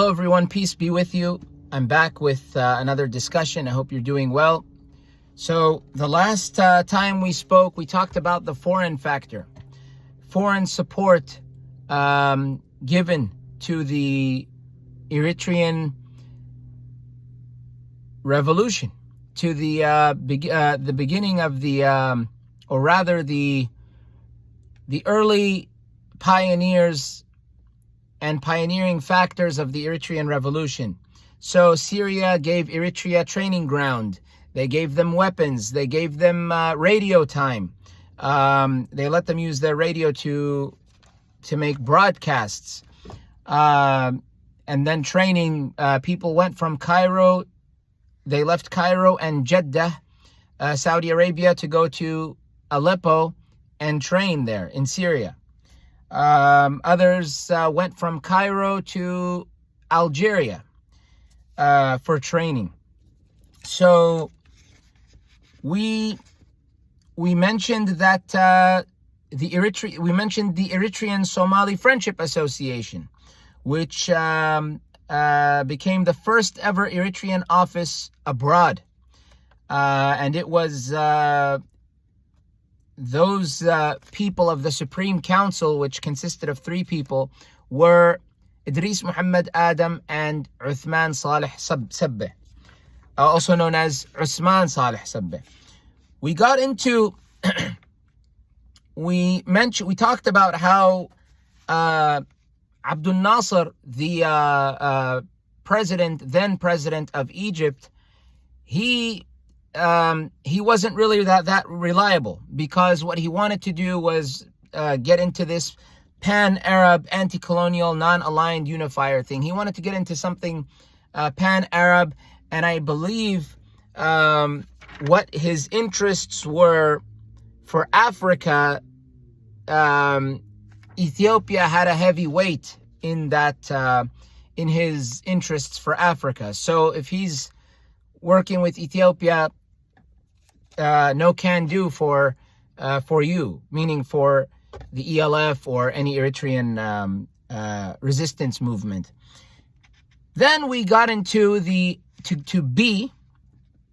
Hello everyone, peace be with you. I'm back with another discussion. I hope you're doing well. So the last time we spoke, we talked about the foreign factor, foreign support given to the Eritrean Revolution, to the beginning of the early pioneers and pioneering factors of the Eritrean Revolution. So Syria gave Eritrea training ground. They gave them weapons. They gave them radio time. They let them use their radio to make broadcasts. And then training. People went from Cairo. They left Cairo and Jeddah, Saudi Arabia, to go to Aleppo and train there in Syria. Others went from Cairo to Algeria for training. So we mentioned that we mentioned the Eritrean Somali Friendship Association, which became the first ever Eritrean office abroad, and it was those people of the Supreme Council, which consisted of 3 people, were Idris Muhammad Adam and Uthman Saleh Sabbeh, also known as Usman Saleh Sabbeh. We got into we talked about how Abdul Nasser, the then president of Egypt, he wasn't really that reliable, because what he wanted to do was get into this pan-Arab, anti-colonial, non-aligned unifier thing. He wanted to get into something pan-Arab, and I believe what his interests were for Africa, Ethiopia had a heavy weight in that, in his interests for Africa. So if he's working with Ethiopia, no can do for you, meaning for the ELF or any Eritrean resistance movement. Then we got into the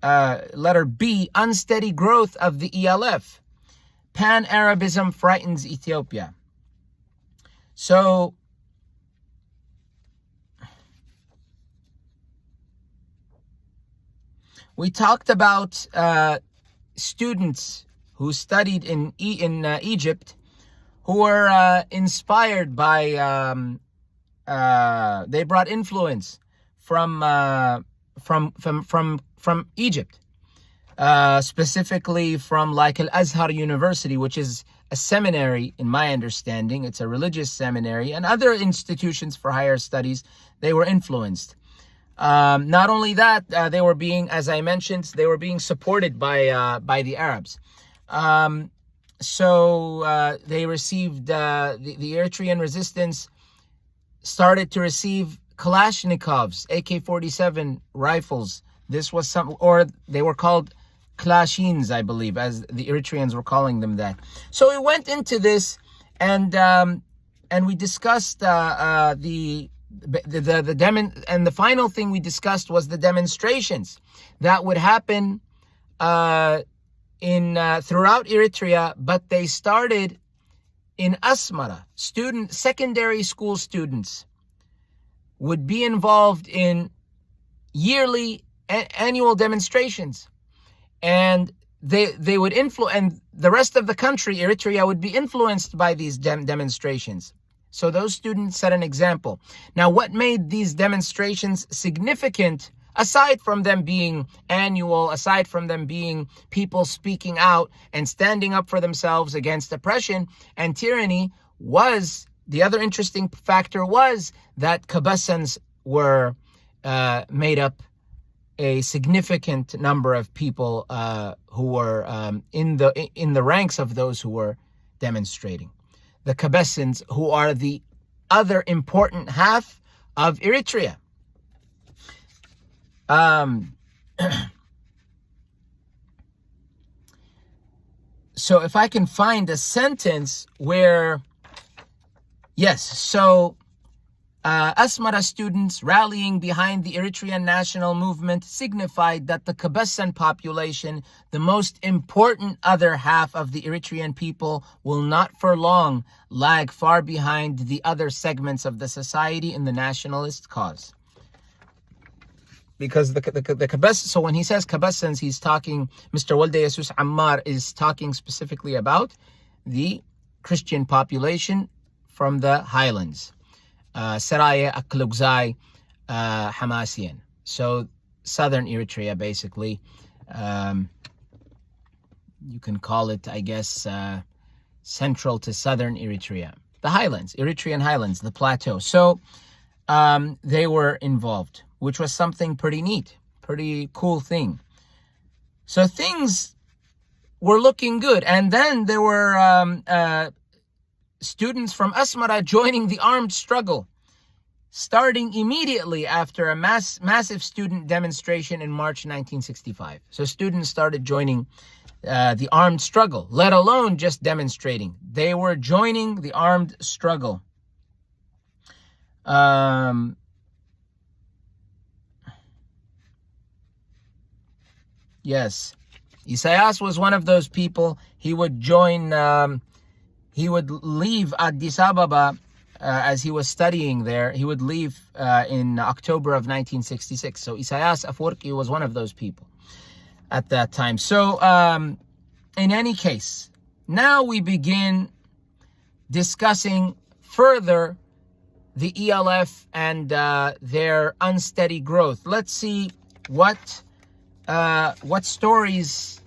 letter B, unsteady growth of the ELF. Pan-Arabism frightens Ethiopia. So we talked about students who studied in Egypt, who were inspired by they brought influence from Egypt, specifically from like Al-Azhar University, which is a seminary, in my understanding. It's a religious seminary, and other institutions for higher studies. They were influenced. Not only that, they were being, as I mentioned, they were being supported by the Arabs. So they received, the Eritrean resistance started to receive Kalashnikovs, AK-47 rifles. This was or they were called Klashins, I believe, as the Eritreans were calling them that. So we went into this, and we discussed and the final thing we discussed was the demonstrations that would happen throughout Eritrea, but they started in Asmara. Secondary school students would be involved in yearly annual demonstrations, and they would influence, and the rest of the country, Eritrea, would be influenced by these demonstrations. So those students set an example. Now, what made these demonstrations significant, aside from them being annual, aside from them being people speaking out and standing up for themselves against oppression and tyranny, was the other interesting factor was that Kebessans were made up a significant number of people who were in the ranks of those who were demonstrating. The Kebessans, who are the other important half of Eritrea. So if I can find a sentence where, yes, so Asmara students rallying behind the Eritrean national movement signified that the Kebessan population, the most important other half of the Eritrean people, will not for long lag far behind the other segments of the society in the nationalist cause. Because the Kebessans, so when he says Kebessans, he's talking, Mr. Walde Jesus Ammar is talking specifically about the Christian population from the highlands. Seraya, Aklugzai, Hamasian. So southern Eritrea, basically. You can call it, I guess, central to southern Eritrea. The highlands, Eritrean highlands, the plateau. So they were involved, which was something pretty neat, pretty cool thing. So things were looking good. And then there were students from Asmara joining the armed struggle, starting immediately after a massive student demonstration in March 1965. So students started joining the armed struggle, let alone just demonstrating. They were joining the armed struggle. Yes, Isaias was one of those people. He would join, he would leave Addis Ababa as he was studying there. He would leave in October of 1966. So Isaias Afwerki was one of those people at that time. So in any case, now we begin discussing further the ELF and their unsteady growth. Let's see what stories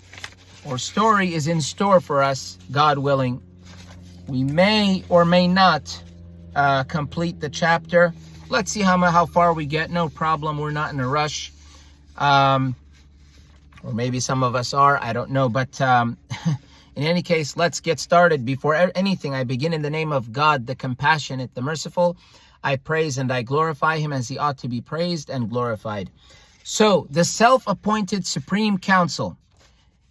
or story is in store for us, God willing. We may or may not complete the chapter. Let's see how far we get. No problem. We're not in a rush. Or maybe some of us are. I don't know. But in any case, let's get started. Before anything, I begin in the name of God, the compassionate, the merciful. I praise and I glorify him as he ought to be praised and glorified. So the self-appointed Supreme Council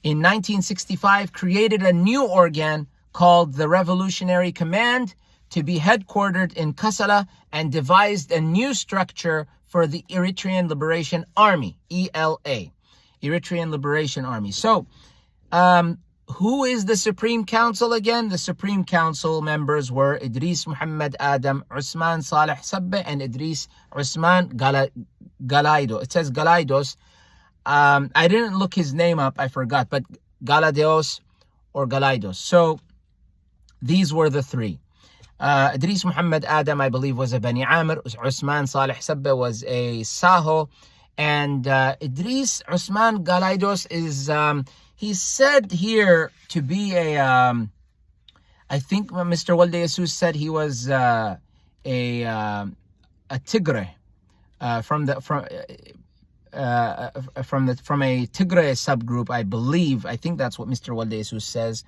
in 1965 created a new organ called the Revolutionary Command to be headquartered in Kassala and devised a new structure for the Eritrean Liberation Army, ELA, Eritrean Liberation Army. So, who is the Supreme Council again? The Supreme Council members were Idris Muhammad Adam, Usman Saleh Sabbe, and Idris Usman Galaido. It says Galaidos. I didn't look his name up, I forgot, but Galadeos or Galaidos. So these were the three. Idris Muhammad Adam, I believe, was a Bani Amir. Usman Saleh Sabbe was a Saho. And Idris Usman Galaidos is, he's said here to be a, I think Mr. Walde Jesus said he was a Tigray from a Tigray subgroup, I believe. I think that's what Mr. Walde Jesus says.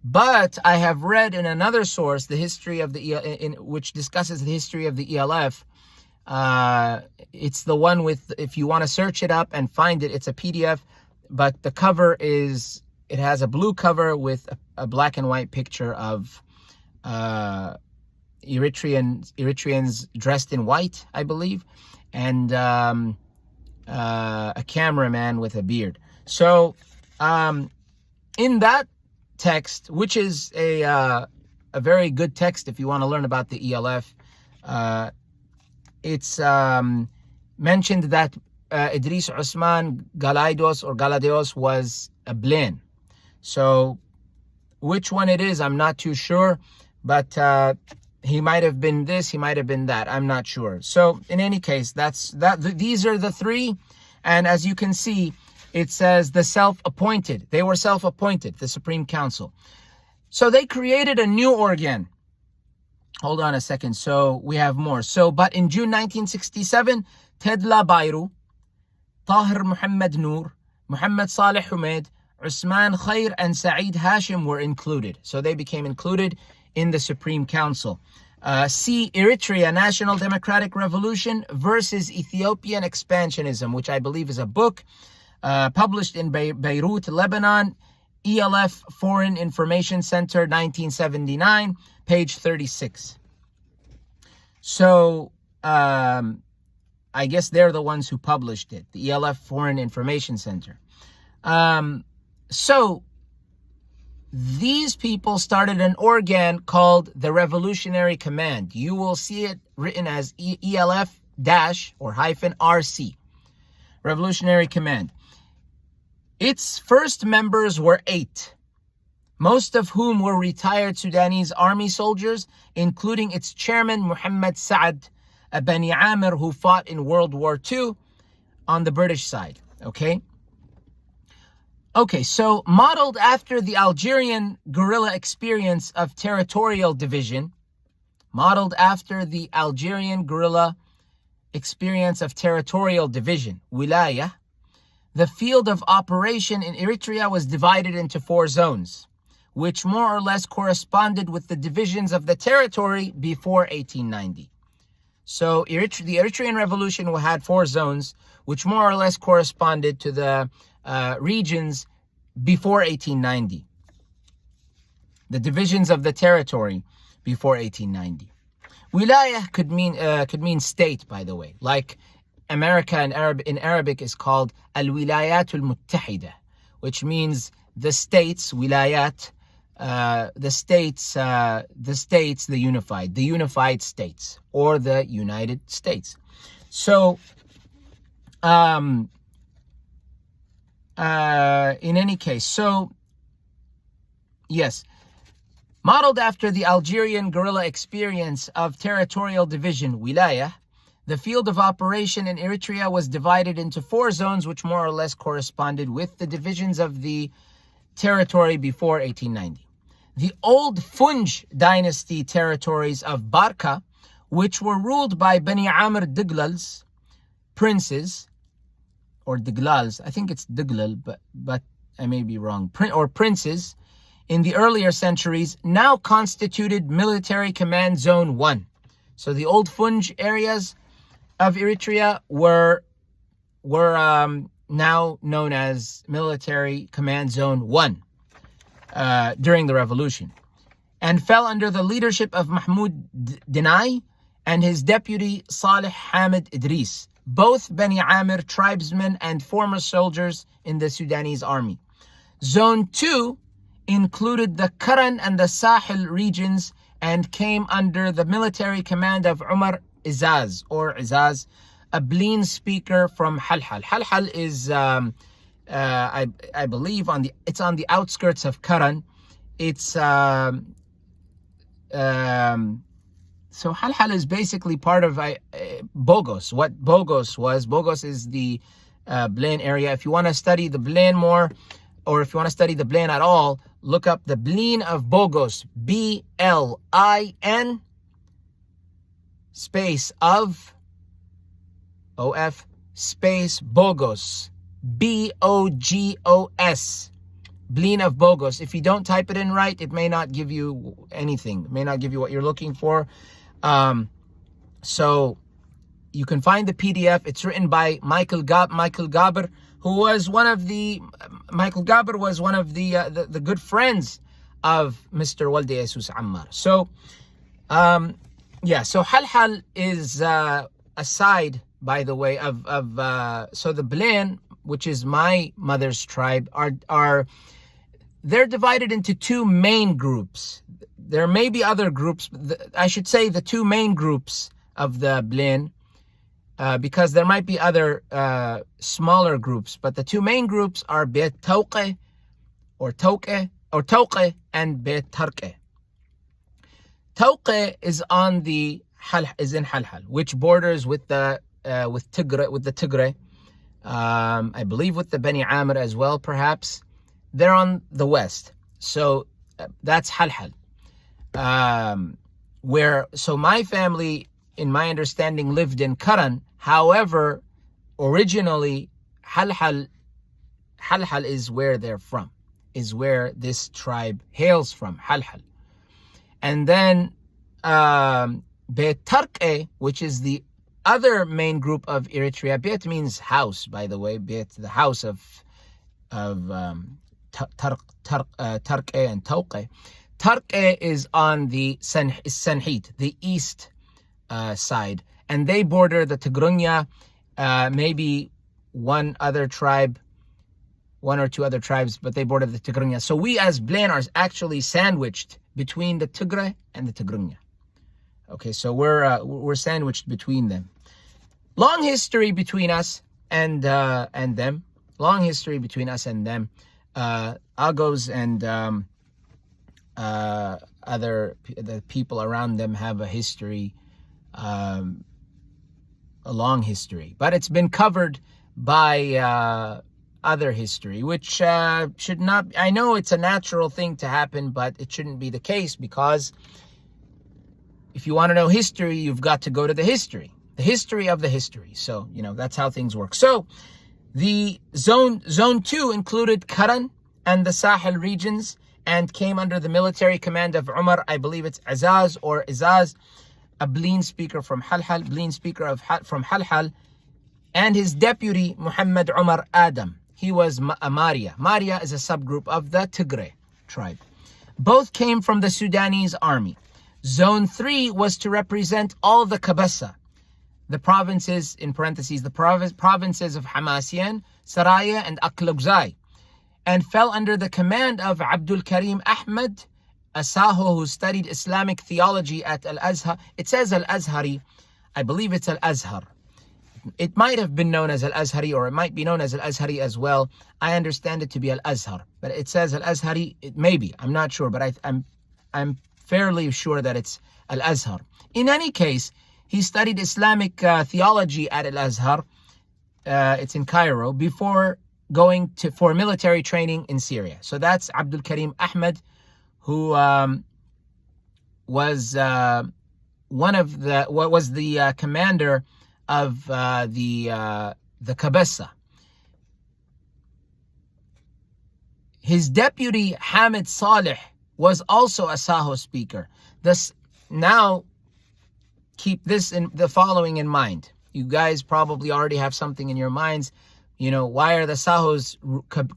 But I have read in another source the history of the which discusses the history of the ELF. It's the one with, if you want to search it up and find it, it's a PDF, but the cover is, it has a blue cover with a black and white picture of Eritreans dressed in white, I believe, and a cameraman with a beard. So in that text, which is a very good text if you want to learn about the ELF, it's mentioned that Idris Usman Galaidos or Galadeos was a Blaine. So which one it is, I'm not too sure, but he might have been this, he might have been that, I'm not sure. So in any case, these are the three. And as you can see, it says the self-appointed. They were self-appointed, the Supreme Council. So they created a new organ. Hold on a second. So we have more. So, but in June 1967, Tedla Bayru, Tahir Muhammad Noor, Muhammad Saleh Humed, Usman Khair, and Saeed Hashim were included. So they became included in the Supreme Council. See Eritrea National Democratic Revolution versus Ethiopian Expansionism, which I believe is a book published in Beirut, Lebanon, ELF Foreign Information Center, 1979, page 36. So I guess they're the ones who published it, the ELF Foreign Information Center. So these people started an organ called the Revolutionary Command. You will see it written as ELF dash or hyphen RC, Revolutionary Command. Its first members were 8, most of whom were retired Sudanese army soldiers, including its chairman, Muhammad Saad Bani Amir, who fought in World War II on the British side. Okay, so modeled after the Algerian guerrilla experience of territorial division, wilaya, the field of operation in Eritrea was divided into 4 zones, which more or less corresponded with the divisions of the territory before 1890. So the Eritrean Revolution had 4 zones, which more or less corresponded to the regions before 1890. The divisions of the territory before 1890. Wilaya could mean state, by the way. Like America in Arabic is called Al-Wilayat Al-Muttahida, which means the states, wilayat, the unified states, or the United States. So, in any case, so, yes, modeled after the Algerian guerrilla experience of territorial division, wilaya, the field of operation in Eritrea was divided into 4 zones, which more or less corresponded with the divisions of the territory before 1890. The old Funj dynasty territories of Barka, which were ruled by Bani Amr Diglal's princes, or Diglals, I think it's Diglal, but I may be wrong, or princes, in the earlier centuries, now constituted Military Command Zone 1. So the old Funj areas of Eritrea were now known as Military Command Zone 1 during the revolution, and fell under the leadership of Mahmoud Denai and his deputy Saleh Hamid Idris, both Bani Amir tribesmen and former soldiers in the Sudanese army. Zone 2 included the Karan and the Sahel regions and came under the military command of Umar Izaz, a Bleen speaker from Halhal. Halhal is, I believe, it's on the outskirts of Karan. It's so Halhal is basically part of Bogos. What Bogos is the Bleen area. If you want to study the Bleen more, or if you want to study the Bleen at all, look up the Bleen of Bogos, BLIN space of OF space Bogos, BOGOS, Bleen of Bogos. If you don't type it in right, it may not give you anything. It may not give you what you're looking for. So you can find the PDF. It's written by Michael Gaber, who was one of the the good friends of Mr. Walde Jesus Ammar. So so Halhal is a side, by the way, of so the Bleen, which is my mother's tribe, they're divided into 2 main groups. There may be other groups, I should say the 2 main groups of the Bleen, because there might be other smaller groups, but the 2 main groups are Beit Tawqeh or Tawqeh and Beit Tarqeh. Tawqeh is in Halhal, which borders with the Tigray, I believe with the Bani Amr as well, perhaps. They're on the west. So that's Halhal. So my family, in my understanding, lived in Karan. However, originally Halhal is where they're from, is where this tribe hails from, Halhal. And then Beit Tarqeh, which is the other main group of Eritrea. Beit means house, by the way. Beit, the house of Tarqeh and Tawqeh. Tarqeh is on the Sanhit, the east side, and they border the Tigrinya, maybe one or two other tribes, but they border the Tigrinya. So we as Blaine are actually sandwiched between the Tigray and the Tigrinya. Okay, so we're sandwiched between them. Long history between us and them. Long history between us and them. Agos and the people around them have a history, a long history, but it's been covered by other history, which should not. I know it's a natural thing to happen, but it shouldn't be the case, because if you want to know history, you've got to go to the history of the history. So, that's how things work. So the zone 2 included Karan and the Sahel regions, and came under the military command of Umar, I believe it's Azaz or Izaz, a Blaine speaker from Halhal, from Halhal, and his deputy Muhammad Umar Adam. He was a Maria. Maria is a subgroup of the Tigray tribe. Both came from the Sudanese army. Zone 3 was to represent all the Kebessa, the provinces, in parentheses, the provinces of Hamasien, Saraya, and Aklugzai, and fell under the command of Abdul Karim Ahmed, a Saho who studied Islamic theology at Al-Azhar. It says Al-Azhari. I believe it's Al-Azhar. It might have been known as Al-Azhari, or it might be known as Al-Azhari as well. I understand it to be Al-Azhar, but it says Al-Azhari. Maybe, I'm not sure, but I'm fairly sure that it's Al-Azhar. In any case, he studied Islamic theology at Al-Azhar. It's in Cairo, before going for military training in Syria. So that's Abdul Karim Ahmed, who was the commander of the Kebessa. His deputy Hamid Saleh was also a Saho speaker. Now keep this in the following in mind. You guys probably already have something in your minds. Why are the Sahos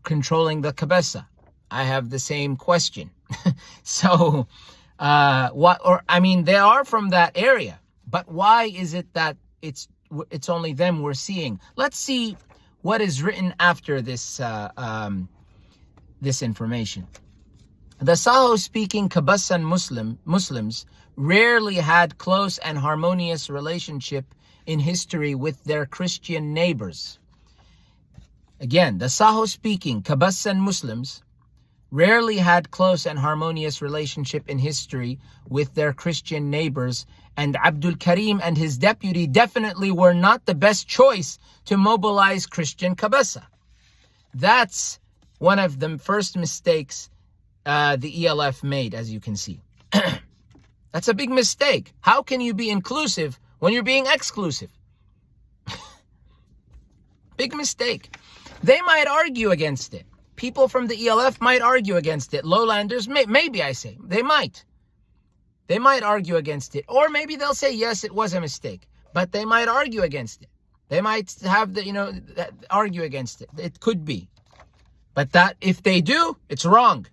controlling the Kebessa? I have the same question. So, they are from that area, but why is it that it's only them we're seeing? Let's see what is written after this this information. The Saho-speaking Kebessan Muslims rarely had close and harmonious relationship in history with their Christian neighbors. Again, the Saho-speaking Kebessan Muslims rarely had close and harmonious relationship in history with their Christian neighbors, and Abdul Karim and his deputy definitely were not the best choice to mobilize Christian Kebessa. That's one of the first mistakes the ELF made, as you can see. That's a big mistake. How can you be inclusive when you're being exclusive? Big mistake. They might argue against it. People from the ELF might argue against it. Lowlanders, maybe I say, they might. They might argue against it. Or maybe they'll say, yes, it was a mistake. But they might argue against it. They might have argue against it. It could be. But that, if they do, it's wrong.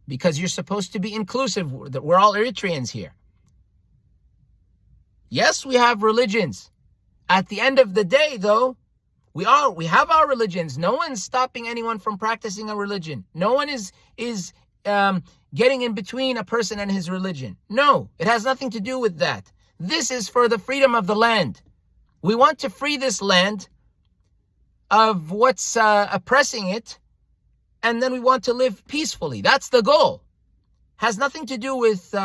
Because you're supposed to be inclusive. We're all Eritreans here. Yes, we have religions. At the end of the day, though, we have our religions. No one's stopping anyone from practicing a religion. No one is getting in between a person and his religion. No, it has nothing to do with that. This is for the freedom of the land. We want to free this land of what's oppressing it, and then we want to live peacefully. That's the goal. Has nothing to do with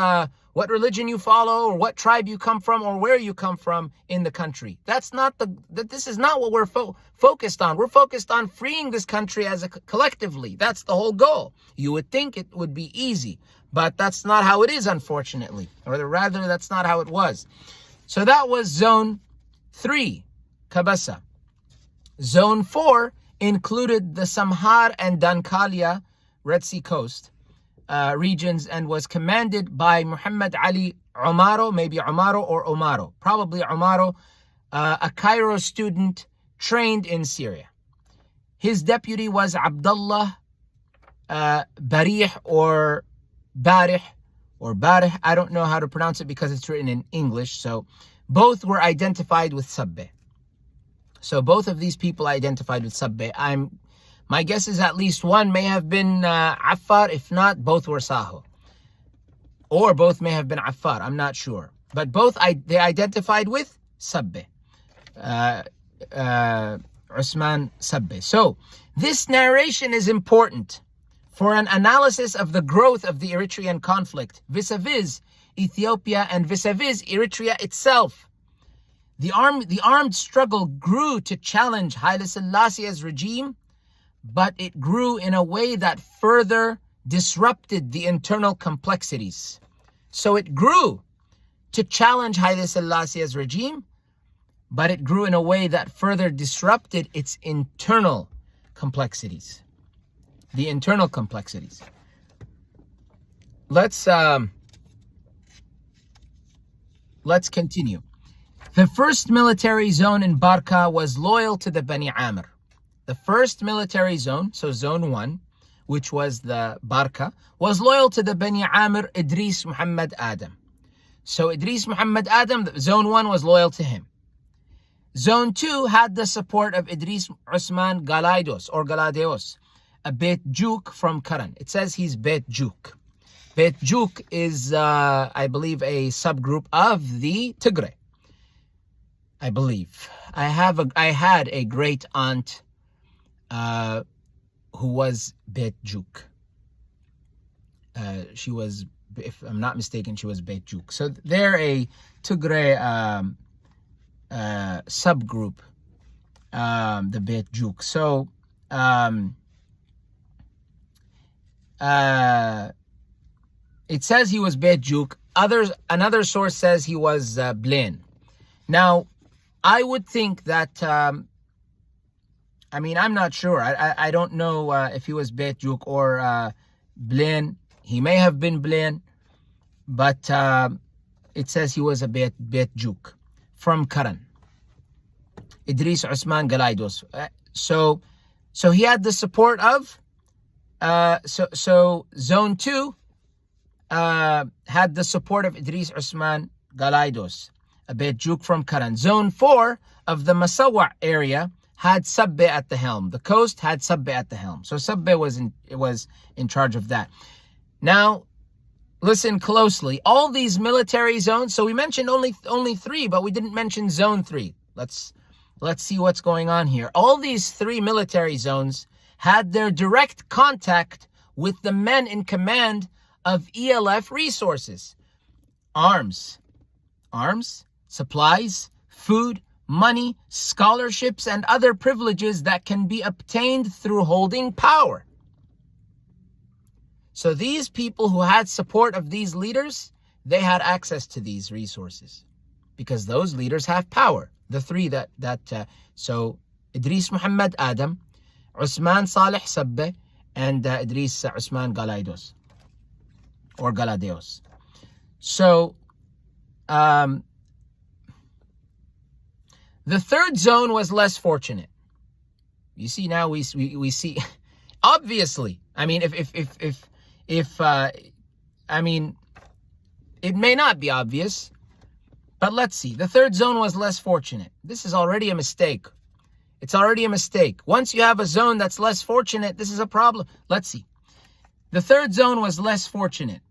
what religion you follow, or what tribe you come from, or where you come from in the country. This is not what we're focused on. We're focused on freeing this country as collectively. That's the whole goal. You would think it would be easy, but that's not how it is, unfortunately. Or rather, that's not how it was. So that was Zone 3, Kebessa. Zone 4 included the Samhar and Dankalia, Red Sea coast, regions, and was commanded by Muhammad Ali Umaro, maybe Umaro or Omaro, probably Umaro, a Cairo student trained in Syria. His deputy was Abdullah Barih or Barih. I don't know how to pronounce it because it's written in English. So both were identified with Sabbe. So both of these people identified with Sabbe. My guess is at least one may have been Affar. If not, both were Saho. Or both may have been Affar. I'm not sure. But both they identified with Sabbe. Usman Sabbe. So this narration is important for an analysis of the growth of the Eritrean conflict vis-a-vis Ethiopia and vis-a-vis Eritrea itself. The armed struggle grew to challenge Haile Selassie's regime, but it grew in a way that further disrupted the internal complexities. So it grew to challenge Haile Selassie's regime, but it grew in a way that further disrupted its internal complexities. The internal complexities. Let's continue. The first military zone in Barka was loyal to the Bani Amr. The first military zone, so zone 1, which was the Barka, was loyal to the Bani Amr Idris Muhammad Adam. So Idris Muhammad Adam, zone 1 was loyal to him. Zone 2 had the support of Idris Usman Galadeos, a Bet Juk from Karan. It says he's Bet Juk. Bet Juk is, I believe, a subgroup of the Tigray. I believe. I had a great aunt who was Bet Juk. She was, if I'm not mistaken, she was Bet Juk. So they're a Tigray subgroup, the Bet Juk. So it says he was Bet Juk. Another source says he was Blaine. Now, I would think that, I'm not sure. I don't know if he was Bet Juk or Blaine. He may have been Blaine, but it says he was a Bet Juk from Karan. Idris Usman Galaidos. So he had the support of, so Zone 2 had the support of Idris Usman Galaidos, a Bet Juk from Karan. Zone 4 of the Masawa area had Sabbe at the helm. The coast had Sabbe at the helm. So Sabbe was in charge of that. Now, listen closely. All these military zones, so we mentioned only 3, but we didn't mention Zone 3. Let's see what's going on here. All these 3 military zones had their direct contact with the men in command of ELF resources. Arms, supplies, food, money, scholarships, and other privileges that can be obtained through holding power. So these people who had support of these leaders, they had access to these resources because those leaders have power. The 3 so Idris Muhammad Adam, Usman Saleh Sabbe, and Idris Usman Galaidos or Galadeos. So the 3rd zone was less fortunate. You see, now we see, obviously. I mean, it may not be obvious, but let's see. The 3rd zone was less fortunate. This is already a mistake. It's already a mistake. Once you have a zone that's less fortunate, this is a problem. Let's see. The 3rd zone was less fortunate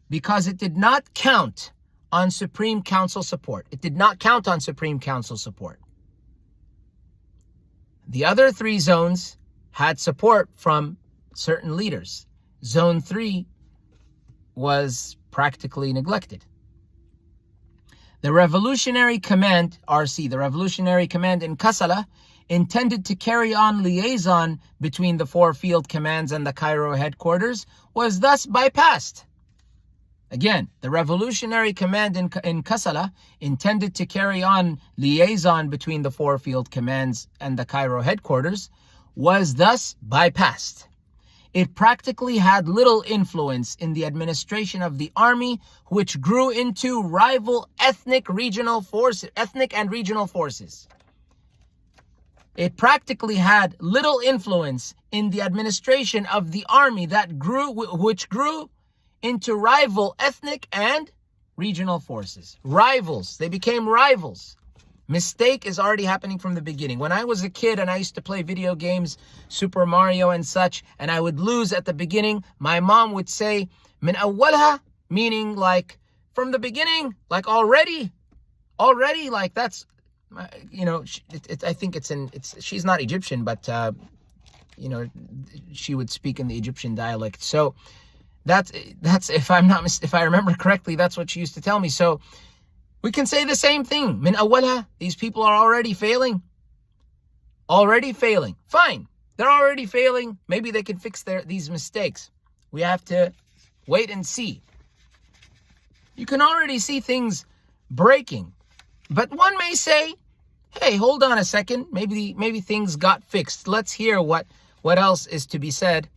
because it did not count on Supreme Council support. It did not count on Supreme Council support. The other 3 zones had support from certain leaders. Zone 3 was practically neglected. The Revolutionary Command, RC, the Revolutionary Command in Kassala, intended to carry on liaison between the 4 field commands and the Cairo headquarters, was thus bypassed. Again, the Revolutionary Command in Kassala, intended to carry on liaison between the 4 field commands and the Cairo headquarters, was thus bypassed. It practically had little influence in the administration of the army, which grew into rival ethnic and regional forces. It practically had little influence in the administration of the army which grew into rival ethnic and regional forces. Rivals. They became rivals. Mistake is already happening from the beginning. When I was a kid and I used to play video games, Super Mario and such, and I would lose at the beginning, my mom would say, min awwalha, meaning like from the beginning, like already, like that's, I think she's not Egyptian, but, she would speak in the Egyptian dialect. So that's if I remember correctly, that's what she used to tell me. So we can say the same thing. Min awwalha, these people are already failing. Fine. They're already failing. Maybe they can fix these mistakes. We have to wait and see. You can already see things breaking. But one may say, hey, hold on a second. Maybe things got fixed. Let's hear what else is to be said.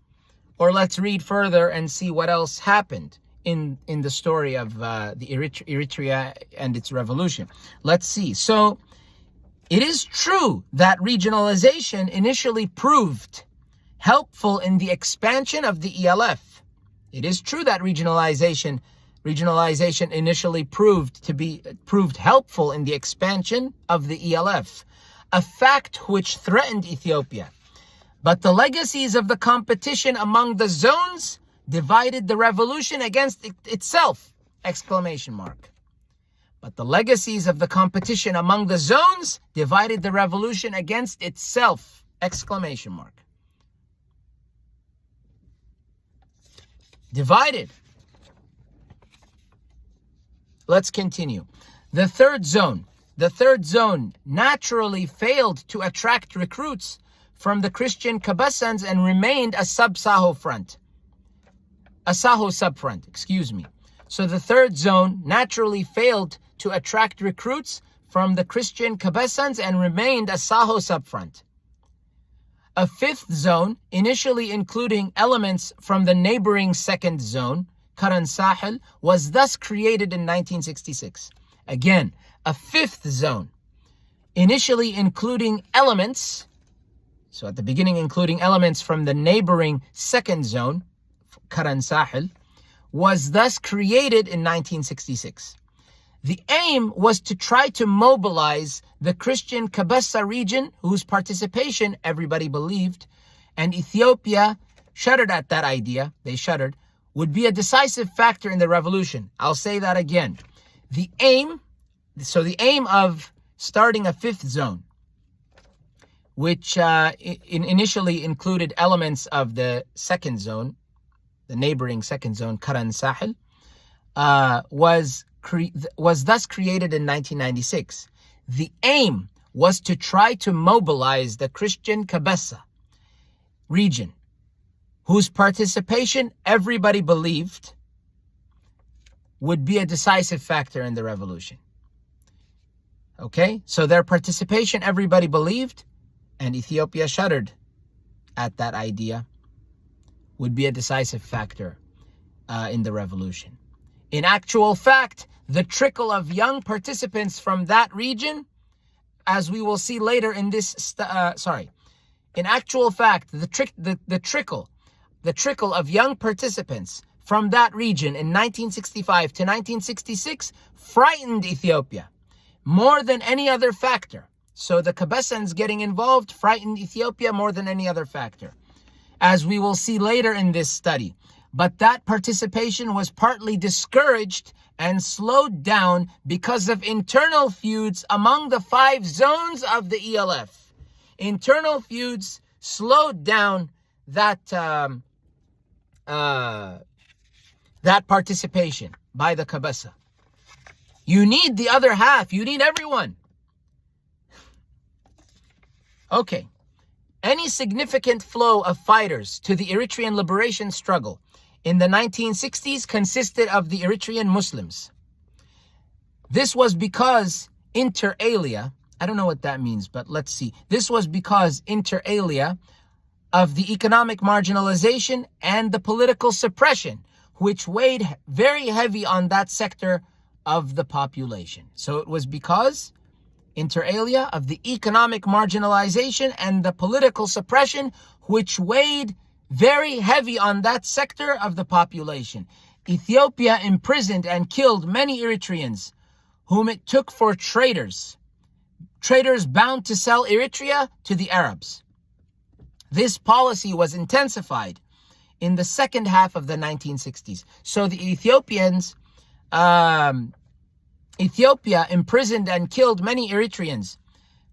Or let's read further and see what else happened in the story of the Eritrea and its revolution. Let's see. So it is true that regionalization initially proved helpful in the expansion of the ELF. It is true that regionalization initially proved helpful in the expansion of the ELF, a fact which threatened Ethiopia. But the legacies of the competition among the zones divided the revolution against itself! But the legacies of the competition among the zones divided the revolution against itself! Divided. Let's continue. The third zone naturally failed to attract recruits from the Christian Kebessans and remained a Saho subfront, So the third zone naturally failed to attract recruits from the Christian Kebessans and remained a Saho subfront. A fifth zone, initially including elements from the neighboring second zone, Karan Sahel, was thus created in 1966. Again, a fifth zone, initially including elements, so at the beginning including elements from the neighboring second zone, Karan Sahel, was thus created in 1966. The aim was to try to mobilize the Christian Kebessa region, whose participation everybody believed, and Ethiopia shuddered at that idea, they shuddered, would be a decisive factor in the revolution. I'll say that again. The aim of starting a fifth zone, which initially included elements of the second zone, the neighboring second zone, Karan Sahel, was thus created in 1996. The aim was to try to mobilize the Christian Kebessa region, whose participation everybody believed would be a decisive factor in the revolution. Okay, so their participation everybody believed, and Ethiopia shuddered at that idea, would be a decisive factor in the revolution. In actual fact, the trickle of young participants from that region, as we will see later in this, in actual fact, the trickle of young participants from that region in 1965 to 1966 frightened Ethiopia more than any other factor. So the Kebessans getting involved frightened Ethiopia more than any other factor, as we will see later in this study. But that participation was partly discouraged and slowed down because of internal feuds among the 5 zones of the ELF. Internal feuds slowed down that participation by the Kebessa. You need the other half. You need everyone. Okay. Any significant flow of fighters to the Eritrean liberation struggle in the 1960s consisted of the Eritrean Muslims. This was because inter alia, I don't know what that means, but let's see. This was because inter alia of the economic marginalization and the political suppression, which weighed very heavy on that sector of the population. So it was because inter alia of the economic marginalization and the political suppression, which weighed very heavy on that sector of the population. Ethiopia imprisoned and killed many Eritreans, whom it took for traitors bound to sell Eritrea to the Arabs. This policy was intensified in the second half of the 1960s. So the Ethiopia imprisoned and killed many Eritreans,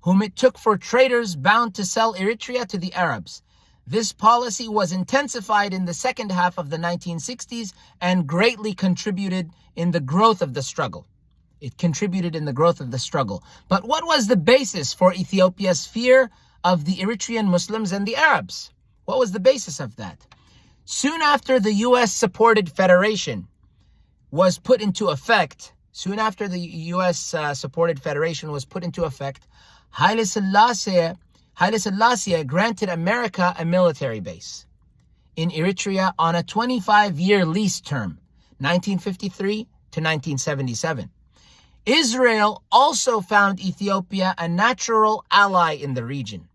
whom it took for traitors bound to sell Eritrea to the Arabs. This policy was intensified in the second half of the 1960s and greatly contributed in the growth of the struggle. It contributed in the growth of the struggle. But what was the basis for Ethiopia's fear of the Eritrean Muslims and the Arabs? What was the basis of that? Soon after the U.S.-supported federation was put into effect, Haile Selassie granted America a military base in Eritrea on a 25-year lease term, 1953 to 1977. Israel also found Ethiopia a natural ally in the region.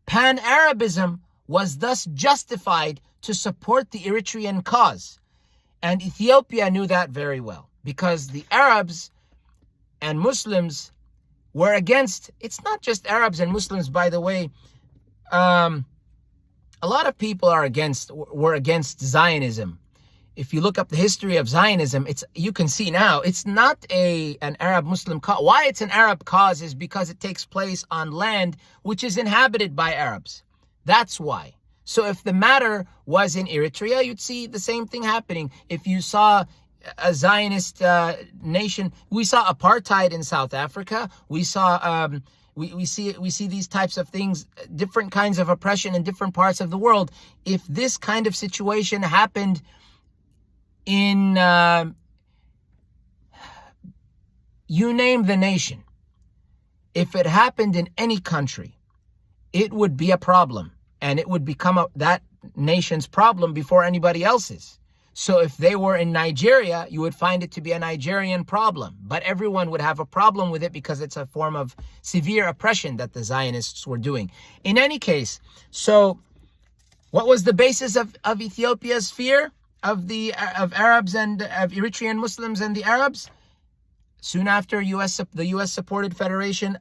Pan-Arabism was thus justified to support the Eritrean cause, and Ethiopia knew that very well, because the Arabs and Muslims were against, it's not just Arabs and Muslims, by the way. A lot of people were against Zionism. If you look up the history of Zionism, you can see now it's not an Arab-Muslim cause. Why it's an Arab cause is because it takes place on land which is inhabited by Arabs. That's why. So if the matter was in Eritrea, you'd see the same thing happening. If you saw a Zionist nation, we saw apartheid in South Africa. We saw we see these types of things, different kinds of oppression in different parts of the world. If this kind of situation happened in you name the nation, if it happened in any country, it would be a problem, and it would become that nation's problem before anybody else's. So if they were in Nigeria, you would find it to be a Nigerian problem. But everyone would have a problem with it because it's a form of severe oppression that the Zionists were doing. In any case, so what was the basis of Ethiopia's fear of Arabs and of Eritrean Muslims and the Arabs? Soon after the U.S. supported federation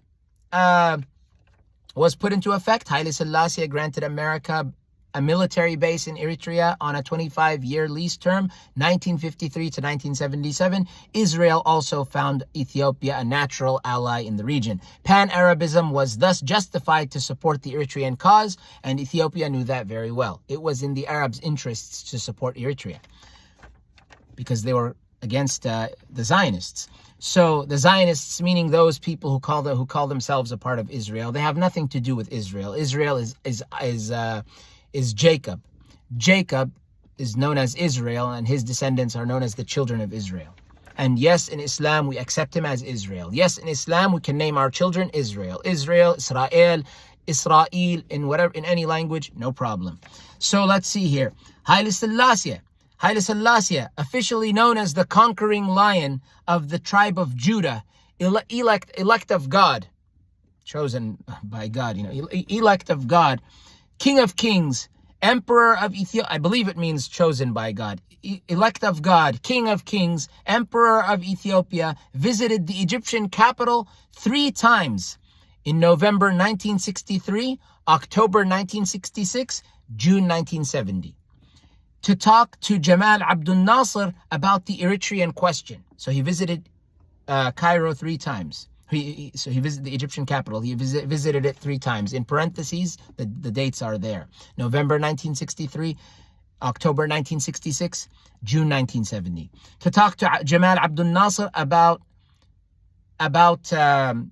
was put into effect, Haile Selassie granted America a military base in Eritrea on a 25-year lease term, 1953 to 1977. Israel also found Ethiopia a natural ally in the region. Pan-Arabism was thus justified to support the Eritrean cause, and Ethiopia knew that very well. It was in the Arabs' interests to support Eritrea because they were against the Zionists. So the Zionists, meaning those people who call themselves a part of Israel, they have nothing to do with Israel. Israel is Jacob. Jacob is known as Israel, and his descendants are known as the children of Israel. And yes, in Islam, we accept him as Israel. Yes, in Islam, we can name our children Israel. Israel, Israel, in any language, no problem. So let's see here. Haile Selassie, officially known as the conquering lion of the tribe of Judah, elect of God, chosen by God, elect of God, King of Kings, Emperor of Ethiopia, I believe it means chosen by God, elect of God, King of Kings, Emperor of Ethiopia, visited the Egyptian capital 3 times in November 1963, October 1966, June 1970, to talk to Jamal Abdel Nasser about the Eritrean question. So he visited Cairo 3 times. So he visited the Egyptian capital. He visited it 3 times. In parentheses, the dates are there. November 1963, October 1966, June 1970. To talk to Jamal Abdel Nasser about the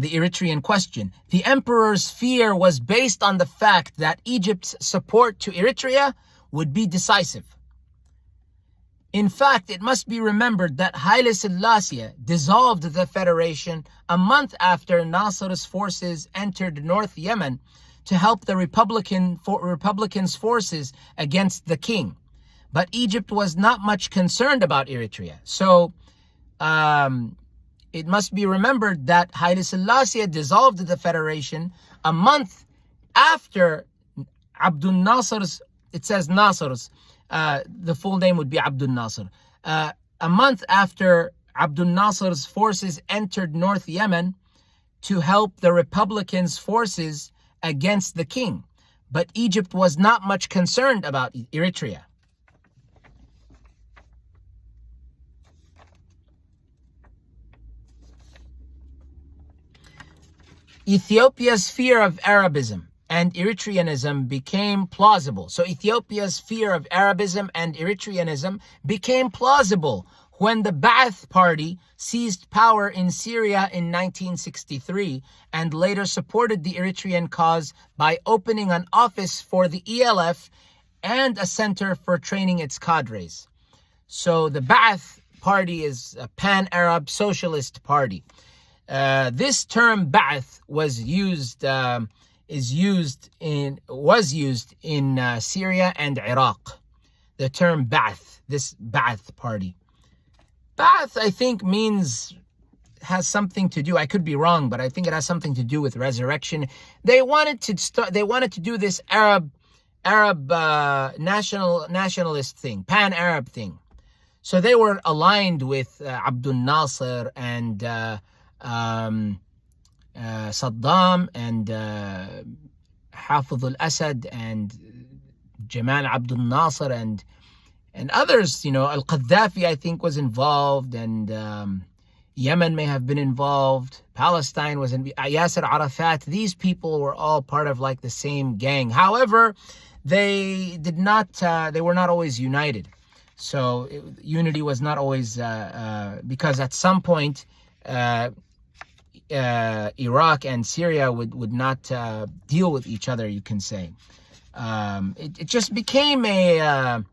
Eritrean question. The emperor's fear was based on the fact that Egypt's support to Eritrea would be decisive. In fact, it must be remembered that Haile Selassie dissolved the federation a month after Nasser's forces entered North Yemen to help the Republicans' forces against the king. But Egypt was not much concerned about Eritrea. So it must be remembered that Haile Selassie dissolved the federation a month after Abdul Nasser's, it says Nasser's, The full name would be Abdul Nasser. A month after Abdul Nasser's forces entered North Yemen to help the Republicans' forces against the king. But Egypt was not much concerned about Eritrea. Ethiopia's fear of Arabism and Eritreanism became plausible. So Ethiopia's fear of Arabism and Eritreanism became plausible when the Ba'ath Party seized power in Syria in 1963 and later supported the Eritrean cause by opening an office for the ELF and a center for training its cadres. So the Ba'ath Party is a pan-Arab socialist party. This term Ba'ath was used in Syria and Iraq. The term Ba'ath, this Ba'ath Party. Ba'ath, I think, has something to do. I could be wrong, but I think it has something to do with resurrection. They wanted to do this Arab nationalist thing, pan-Arab thing. So they were aligned with Abdul Nasser and Saddam and Hafiz al-Assad and Jamal Abdul Nasser and others. Al-Qaddafi, I think, was involved, and Yemen may have been involved. Palestine was in Yasser Arafat. These people were all part of like the same gang. However, they were not always united. So unity was not always, because at some point, Iraq and Syria would not deal with each other, you can say. It just became a,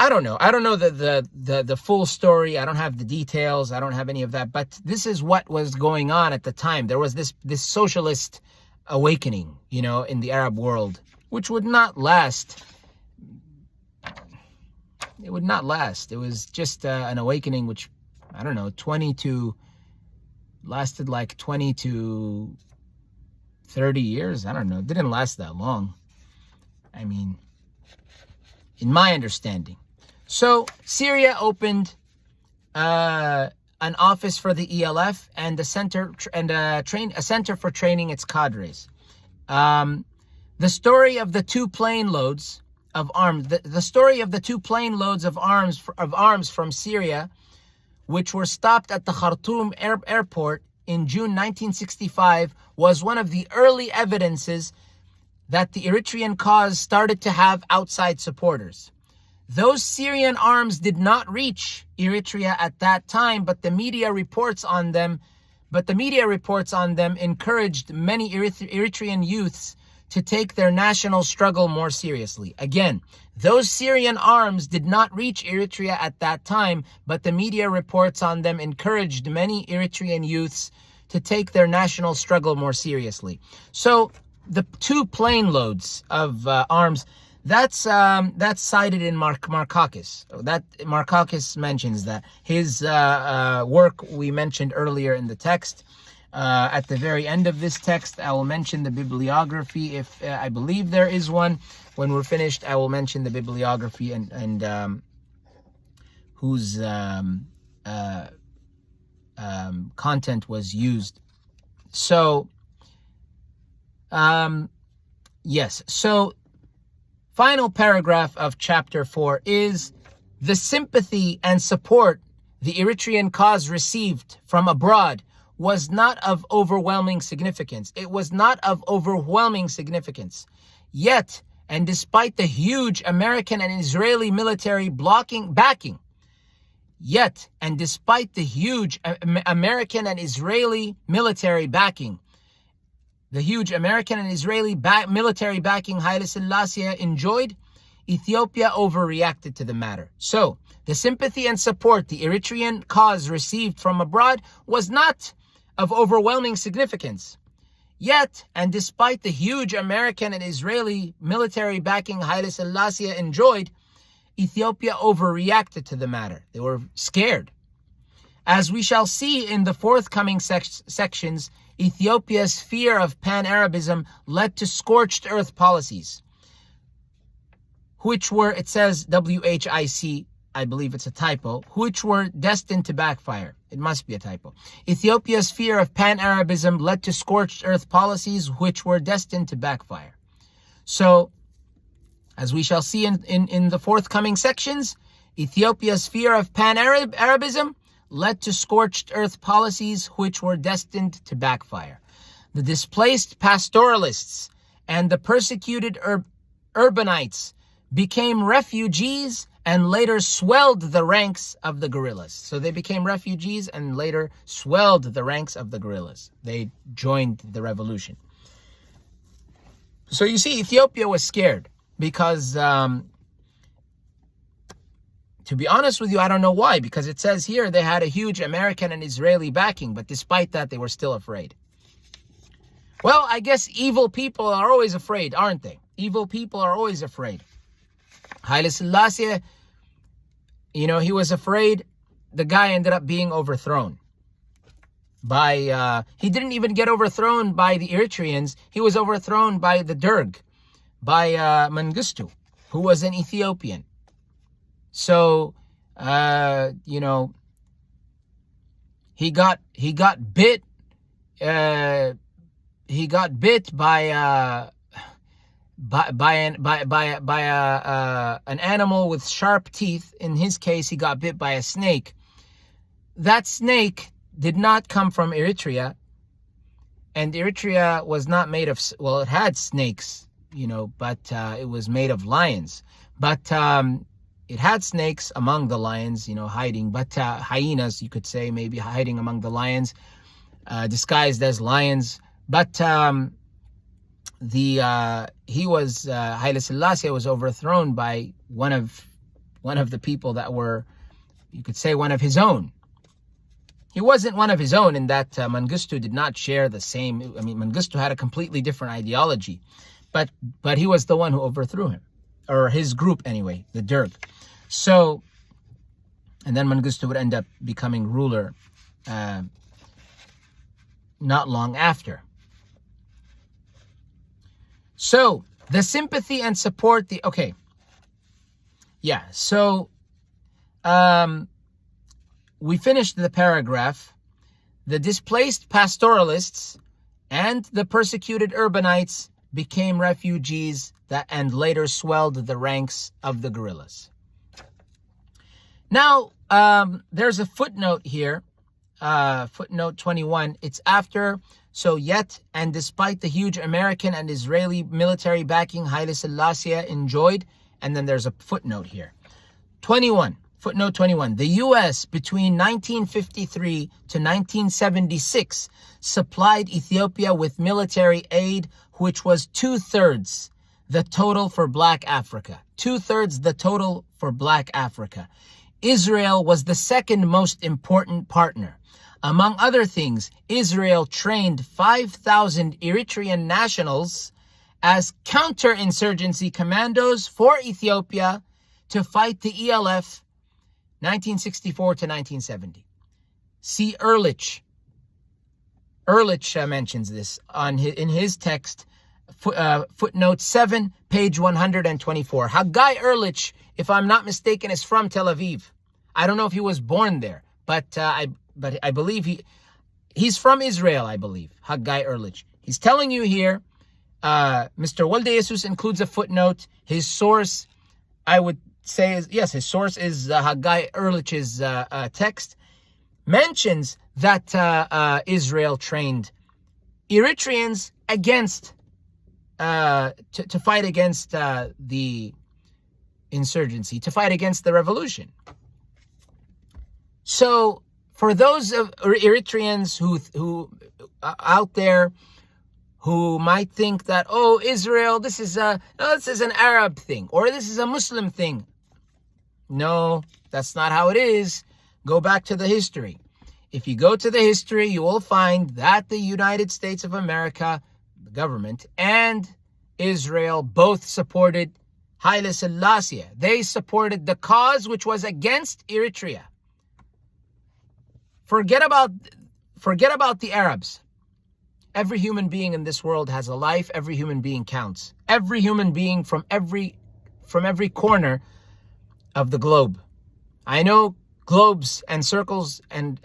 I don't know the full story. I don't have the details. I don't have any of that. But this is what was going on at the time. There was this socialist awakening, in the Arab world, which would not last. It would not last. It was just an awakening which, I don't know, lasted like 20 to 30 years. I don't know. It didn't last that long. I mean, in my understanding. So Syria opened an office for the ELF and a center for training its cadres. The story of the two plane loads of arms. The story of the two plane loads of arms from Syria, which were stopped at the Khartoum airport in June 1965, was one of the early evidences that the Eritrean cause started to have outside supporters. Those Syrian arms did not reach Eritrea at that time, but the media reports on them encouraged many Eritrean youths to take their national struggle more seriously. Again, those Syrian arms did not reach Eritrea at that time, but the media reports on them encouraged many Eritrean youths to take their national struggle more seriously. So the two plane loads of arms, that's cited in Markakis. That Markakis mentions that. His work we mentioned earlier in the text. At the very end of this text, I will mention the bibliography. If I believe there is one. When we're finished, I will mention the bibliography and whose content was used. So, yes. So, final paragraph of chapter 4 is the sympathy and support the Eritrean cause received from abroad was not of overwhelming significance. It was not of overwhelming significance. Yet, and despite the huge American and Israeli military backing, the huge American and Israeli military backing Haile Selassie enjoyed, Ethiopia overreacted to the matter. So, the sympathy and support the Eritrean cause received from abroad was not of overwhelming significance. Yet, and despite the huge American and Israeli military backing Haile Selassie enjoyed, Ethiopia overreacted to the matter. They were scared. As we shall see in the forthcoming sections, Ethiopia's fear of pan-Arabism led to scorched earth policies. which were, it says WHIC, I believe it's a typo, which were destined to backfire. It must be a typo. Ethiopia's fear of pan-Arabism led to scorched earth policies which were destined to backfire. So, as we shall see in the forthcoming sections, Ethiopia's fear of pan-Arabism led to scorched earth policies which were destined to backfire. The displaced pastoralists and the persecuted urbanites became refugees and later swelled the ranks of the guerrillas. So they became refugees and later swelled the ranks of the guerrillas. They joined the revolution. So you see, Ethiopia was scared because, to be honest with you, I don't know why, because it says here they had a huge American and Israeli backing, but despite that, they were still afraid. Well, I guess evil people are always afraid, aren't they? Evil people are always afraid. Haile Selassie, he was afraid. The guy ended up being overthrown by, he didn't even get overthrown by the Eritreans. He was overthrown by the Derg, by Mengistu, who was an Ethiopian. So, he got bit. He got bit by an animal with sharp teeth. In his case, he got bit by a snake. That snake did not come from Eritrea, and Eritrea was not made of, well, it had snakes, but it was made of lions. But it had snakes among the lions, hiding, but hyenas, you could say, maybe hiding among the lions, disguised as lions. But Haile Selassie was overthrown by one of the people that were, you could say, one of his own. He wasn't one of his own in that Mengistu did not share the same. Mengistu had a completely different ideology, but he was the one who overthrew him, or his group anyway, the Derg. So, and then Mengistu would end up becoming ruler not long after. So, the sympathy and support, so we finished the paragraph. The displaced pastoralists and the persecuted urbanites became refugees and later swelled the ranks of the guerrillas. Now, there's a footnote here, footnote 21. It's after, so yet and despite the huge American and Israeli military backing Haile Selassie enjoyed, and then there's a footnote here. 21, footnote 21. The U.S. between 1953 to 1976 supplied Ethiopia with military aid, which was 2/3 the total for Black Africa. 2/3 the total for Black Africa. Israel was the second most important partner. Among other things, Israel trained 5,000 Eritrean nationals as counterinsurgency commandos for Ethiopia to fight the ELF 1964 to 1970. See Ehrlich. Ehrlich mentions this in his text, footnote 7, page 124. Haggai Ehrlich, if I'm not mistaken, is from Tel Aviv. I don't know if he was born there, but I believe he's from Israel, I believe. Haggai Ehrlich. He's telling you here, Mr. Walde Jesus includes a footnote. His source, I would say, his source is Haggai Ehrlich's text. Mentions that Israel trained Eritreans against, to fight against the insurgency, to fight against the revolution. So, for those of Eritreans who out there who might think that, Israel, this is an Arab thing, or this is a Muslim thing. No, that's not how it is. Go back to the history. If you go to the history, you will find that the United States of America, the government, and Israel both supported Haile Selassie. They supported the cause which was against Eritrea. Forget about the Arabs. Every human being in this world has a life. Every human being counts. Every human being from every from every corner of the globe. I know globes and circles and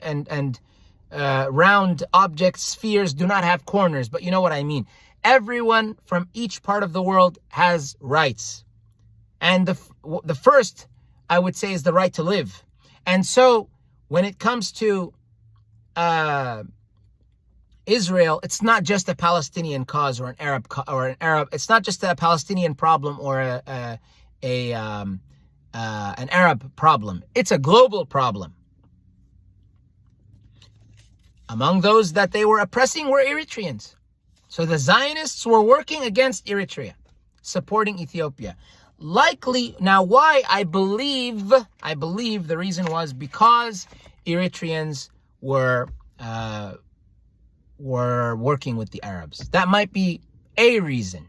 round objects, spheres do not have corners, but you know what I mean. Everyone from each part of the world has rights. And the first, I would say, is the right to live. And so when it comes to Israel, it's not just a Palestinian cause or an Arab it's not just a Palestinian problem or an Arab problem. It's a global problem. Among those that they were oppressing were Eritreans. So the Zionists were working against Eritrea, supporting Ethiopia. Likely, now why I believe the reason was because Eritreans were working with the Arabs. That might be a reason.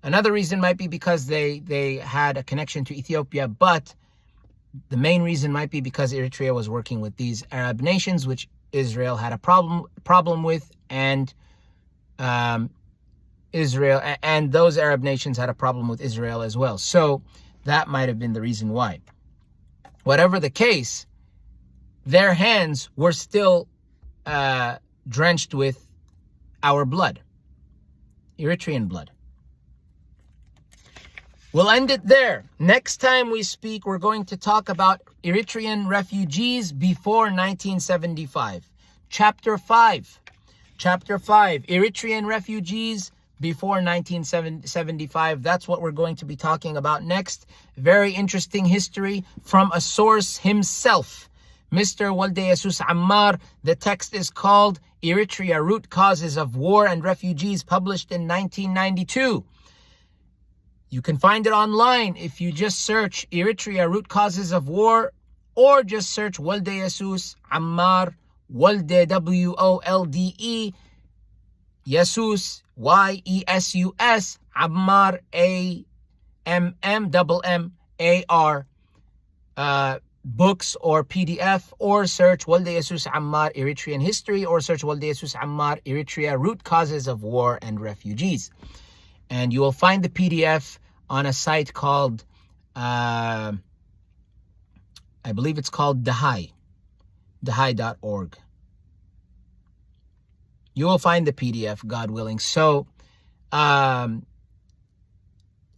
Another reason might be because they had a connection to Ethiopia, but the main reason might be because Eritrea was working with these Arab nations, which Israel had a problem with, and Israel and those Arab nations had a problem with Israel as well. So that might have been the reason why. Whatever the case, their hands were still drenched with our blood, Eritrean blood. We'll end it there. Next time we speak, we're going to talk about Eritrean refugees before 1975. Chapter 5. Eritrean refugees before 1975. That's what we're going to be talking about next. Very interesting history from a source himself, Mr. Walde Jesus Ammar. The text is called Eritrea, Root Causes of War and Refugees, published in 1992. You can find it online if you just search Eritrea, Root Causes of War, or just search Walde Jesus Ammar, Walde, W-O-L-D-E, Jesus, Y-E-S-U-S, Ammar, A-M-M-M-A-R, books or PDF, or search Walde Jesus Ammar, Eritrean History, or search Walde Jesus Ammar, Eritrea, Root Causes of War and Refugees. And you will find the PDF on a site called, I believe it's called Dahai.org. You will find the PDF, God willing. So, yes,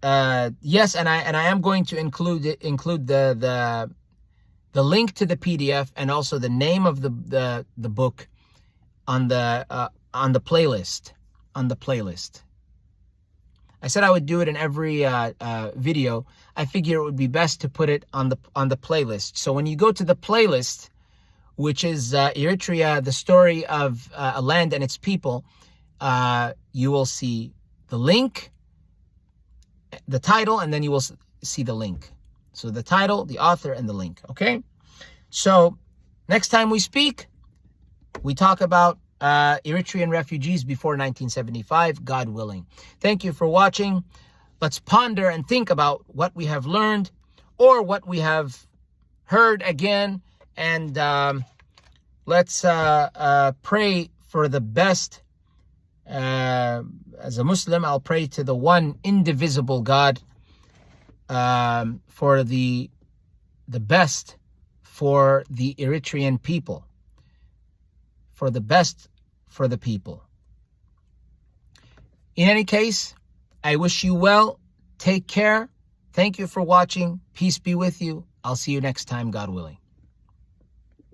and I am going to include the link to the PDF and also the name of the book on the playlist. I said I would do it in every video. I figure it would be best to put it on the playlist. So when you go to the playlist, which is Eritrea, the story of a land and its people, you will see the link, the title, and then you will see the link. So the title, the author, and the link. Okay? So next time we speak, we talk about Eritrean refugees before 1975, God willing. Thank you for watching. Let's ponder and think about what we have learned or what we have heard again, and let's pray for the best. As a Muslim, I'll pray to the one indivisible God for the best for the Eritrean people, for the best for the people. In any case, I wish you well. Take care. Thank you for watching. Peace be with you. I'll see you next time, God willing.